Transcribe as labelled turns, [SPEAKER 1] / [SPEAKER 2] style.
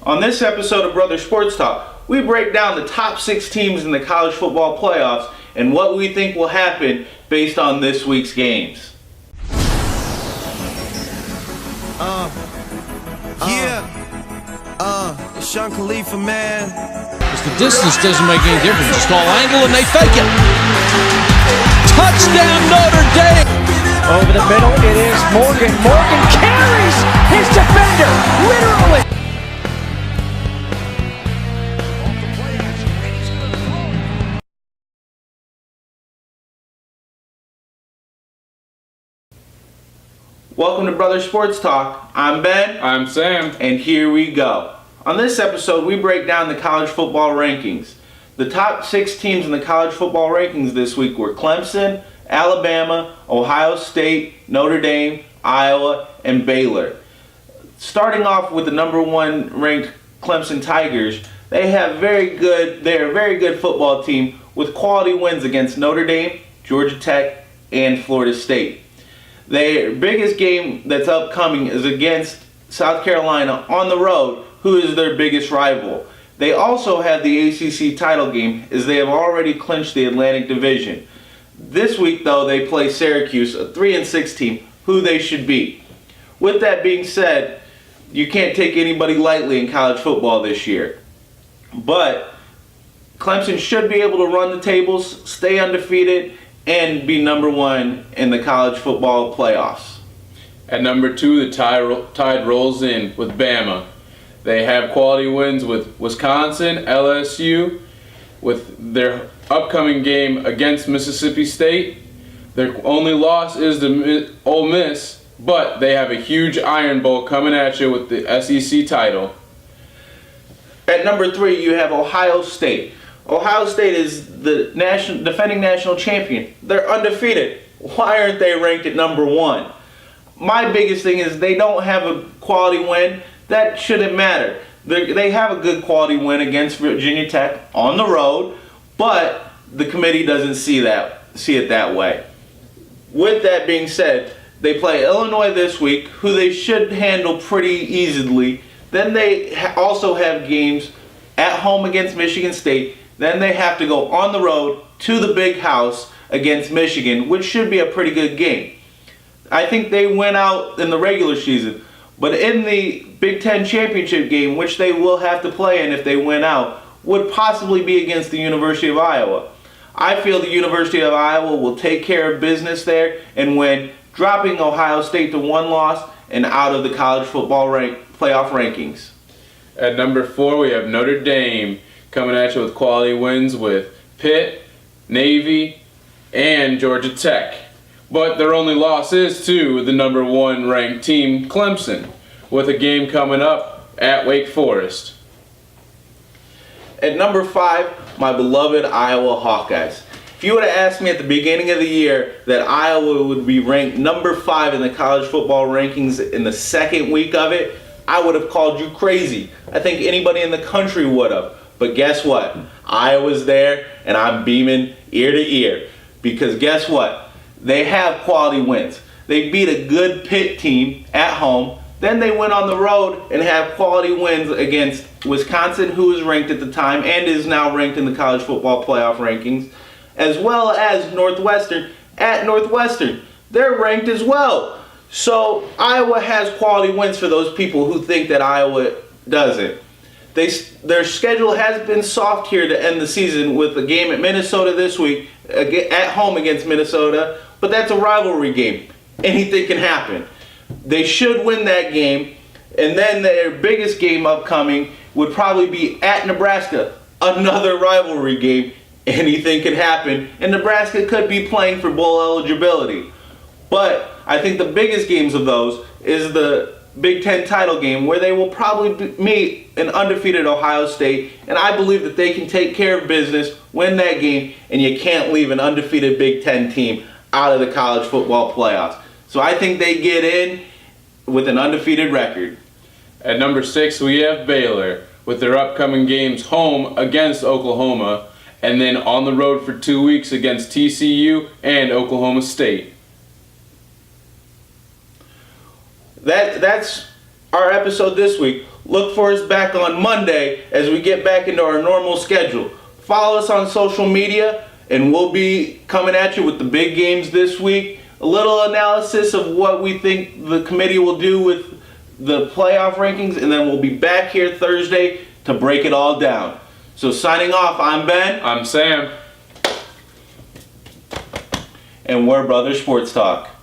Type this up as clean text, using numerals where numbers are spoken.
[SPEAKER 1] On this episode of Brother Sports Talk, we break down the top 6 teams in the college football playoffs and what we think will happen based on this week's games.
[SPEAKER 2] Sean Khalifa, man.
[SPEAKER 3] The distance doesn't make any difference. Just call angle and they fake it. Touchdown Notre Dame.
[SPEAKER 4] Over the middle, it is Morgan. Morgan carries his defender, literally.
[SPEAKER 1] Welcome to Brother Sports Talk. I'm Ben.
[SPEAKER 5] I'm Sam.
[SPEAKER 1] And here we go. On this episode, we break down the college football rankings. The top 6 teams in the college football rankings this week were Clemson, Alabama, Ohio State, Notre Dame, Iowa, and Baylor. Starting off with the number 1 ranked Clemson Tigers, they're a very good football team with quality wins against Notre Dame, Georgia Tech, and Florida State. Their biggest game that's upcoming is against South Carolina on the road, who is their biggest rival. They also have the ACC title game, as they have already clinched the Atlantic Division. This week, though, they play Syracuse, a 3-6 team, who they should beat. With that being said, you can't take anybody lightly in college football this year. But Clemson should be able to run the tables, stay undefeated, and be number 1 in the college football playoffs.
[SPEAKER 5] At number 2, the Tide rolls in with Bama. They have quality wins with Wisconsin, LSU, with their upcoming game against Mississippi State. Their only loss is to Ole Miss, but they have a huge Iron Bowl coming at you with the SEC title.
[SPEAKER 1] At number 3, you have Ohio State. Ohio State is the defending national champion. They're undefeated. Why aren't they ranked at number 1? My biggest thing is they don't have a quality win. That shouldn't matter. They have a good quality win against Virginia Tech on the road, but the committee doesn't see it that way. With that being said, they play Illinois this week, who they should handle pretty easily. Then they also have games at home against Michigan State. Then they have to go on the road to the Big House against Michigan, which should be a pretty good game. I think they went out in the regular season, but in the Big Ten championship game, which they will have to play in if they win out, would possibly be against the University of Iowa. I feel the University of Iowa will take care of business there and win, dropping Ohio State to 1 loss and out of the college football playoff rankings.
[SPEAKER 5] At number 4, we have Notre Dame coming at you with quality wins with Pitt, Navy, and Georgia Tech. But their only loss is to the number 1 ranked team, Clemson, with a game coming up at Wake Forest.
[SPEAKER 1] At number 5, my beloved Iowa Hawkeyes. If you would have asked me at the beginning of the year that Iowa would be ranked number 5 in the college football rankings in the second week of it, I would have called you crazy. I think anybody in the country would have. But guess what? Iowa's there, and I'm beaming ear to ear. Because guess what? They have quality wins. They beat a good Pitt team at home. Then they went on the road and have quality wins against Wisconsin, who was ranked at the time and is now ranked in the college football playoff rankings, as well as Northwestern at Northwestern. They're ranked as well. So Iowa has quality wins for those people who think that Iowa doesn't. Their schedule has been soft here to end the season with a game at Minnesota this week, at home against Minnesota, but that's a rivalry game. Anything can happen. They should win that game, and then their biggest game upcoming would probably be at Nebraska, another rivalry game. Anything could happen, and Nebraska could be playing for bowl eligibility. But I think the biggest games of those is the Big Ten title game, where they will probably meet an undefeated Ohio State, and I believe that they can take care of business, win that game, and you can't leave an undefeated Big Ten team out of the college football playoffs. So I think they get in with an undefeated record.
[SPEAKER 5] At number 6, we have Baylor with their upcoming games home against Oklahoma and then on the road for 2 weeks against TCU and Oklahoma State.
[SPEAKER 1] That's our episode this week. Look for us back on Monday as we get back into our normal schedule. Follow us on social media, and we'll be coming at you with the big games this week. A little analysis of what we think the committee will do with the playoff rankings, and then we'll be back here Thursday to break it all down. So signing off, I'm Ben.
[SPEAKER 5] I'm Sam.
[SPEAKER 1] And we're Brother Sports Talk.